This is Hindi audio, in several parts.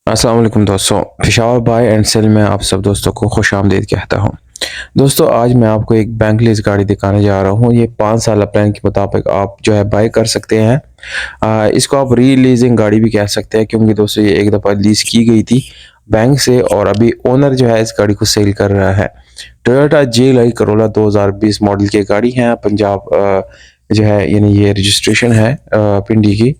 अस्सलाम वालेकुम दोस्तों, पेशावर बाय एंड सेल में आप सब दोस्तों को खुश आमदीद कहता हूँ। दोस्तों आज मैं आपको एक बैंक लीज़ गाड़ी दिखाने जा रहा हूँ। ये 5 साल प्लान के मुताबिक आप जो है बाय कर सकते हैं। इसको आप री-लीजिंग गाड़ी भी कह सकते हैं क्योंकि दोस्तों ये एक दफ़ा लीज़ की गई थी बैंक से और अभी ओनर जो है इस गाड़ी को सेल कर रहा है। टोयोटा जे करोला 2020 मॉडल की गाड़ी है। पंजाब जो है यानी ये रजिस्ट्रेशन है पिंडी की।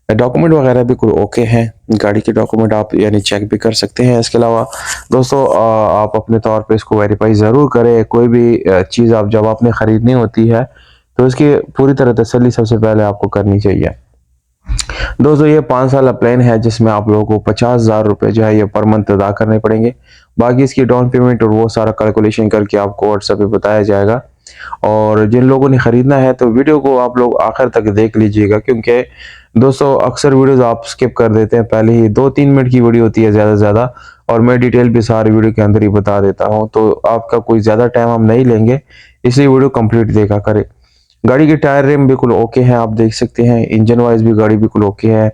डॉक्यूमेंट वगैरह बिल्कुल ओके हैं। गाड़ी के डॉक्यूमेंट आप यानी चेक भी कर सकते हैं। इसके अलावा दोस्तों आप अपने तौर पे इसको वेरीफाई ज़रूर करें। कोई भी चीज़ आप जब आपने ख़रीदनी होती है तो इसकी पूरी तरह तसल्ली सबसे पहले आपको करनी चाहिए। दोस्तों ये 5 साल प्लान है जिसमें आप लोगों को 50,000 रुपये जो है ये पर मंथ अदा करने पड़ेंगे। बाकी इसकी डाउन पेमेंट और वो सारा कैलकुलेशन करके आपको व्हाट्सएप पे बताया जाएगा। और जिन लोगों ने ख़रीदना है तो वीडियो को आप लोग आखिर तक देख लीजिएगा क्योंकि दोस्तों अक्सर वीडियोस आप स्किप कर देते हैं। पहले ही 2-3 मिनट की वीडियो होती है ज़्यादा से ज़्यादा और मैं डिटेल भी सारी वीडियो के अंदर ही बता देता हूँ। तो आपका कोई ज़्यादा टाइम हम नहीं लेंगे, इसलिए वीडियो कंप्लीट देखा करें। गाड़ी के टायर रिम बिल्कुल ओके हैं, आप देख सकते हैं। इंजन वाइज भी गाड़ी बिल्कुल ओके है।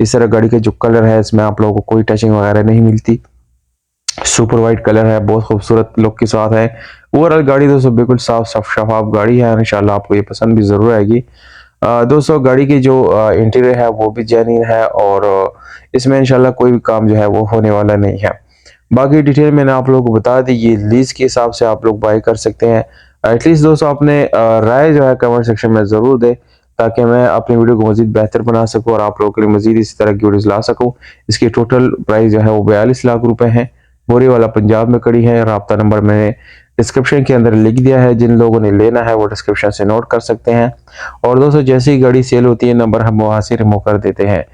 इस तरह गाड़ी का जो कलर है इसमें आप लोगों को कोई टचिंग वगैरह नहीं मिलती। सुपर वाइट कलर है, बहुत खूबसूरत लुक के साथ है। ओवरऑल गाड़ी दोस्तों बिल्कुल साफ शफाफ गाड़ी है। इंशाल्लाह आपको ये पसंद भी ज़रूर आएगी। दोस्तों गाड़ी की जो इंटीरियर है वो भी जेन्युइन है और इसमें इंशाल्लाह कोई भी काम जो है वो होने वाला नहीं है। बाकी डिटेल मैंने आप लोगों को बता दी। ये लीज़ के हिसाब से आप लोग बाय कर सकते हैं। एटलीस्ट दोस्तों अपने राय जो है कमेंट सेक्शन में ज़रूर दें ताकि मैं अपनी वीडियो को मज़ीद बेहतर बना सकूँ और आप लोगों के लिए मज़ीद इसी तरह की वीडियोज़ ला सकूँ। इसकी टोटल प्राइस जो है वो 42 लाख रुपए है। बोरीवाला पंजाब में खड़ी है। राब्ता नंबर मैंने डिस्क्रिप्शन के अंदर लिख दिया है। जिन लोगों ने लेना है वो डिस्क्रिप्शन से नोट कर सकते हैं। और दोस्तों जैसे ही गाड़ी सेल होती है नंबर हम वहाँ से रिमूव कर देते हैं।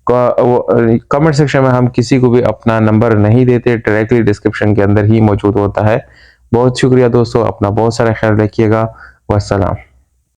कमेंट सेक्शन में हम किसी को भी अपना नंबर नहीं देते, डायरेक्टली डिस्क्रिप्शन के अंदर ही मौजूद होता है। बहुत शुक्रिया दोस्तों, अपना बहुत सारा ख्याल रखिएगा। वस्सलाम।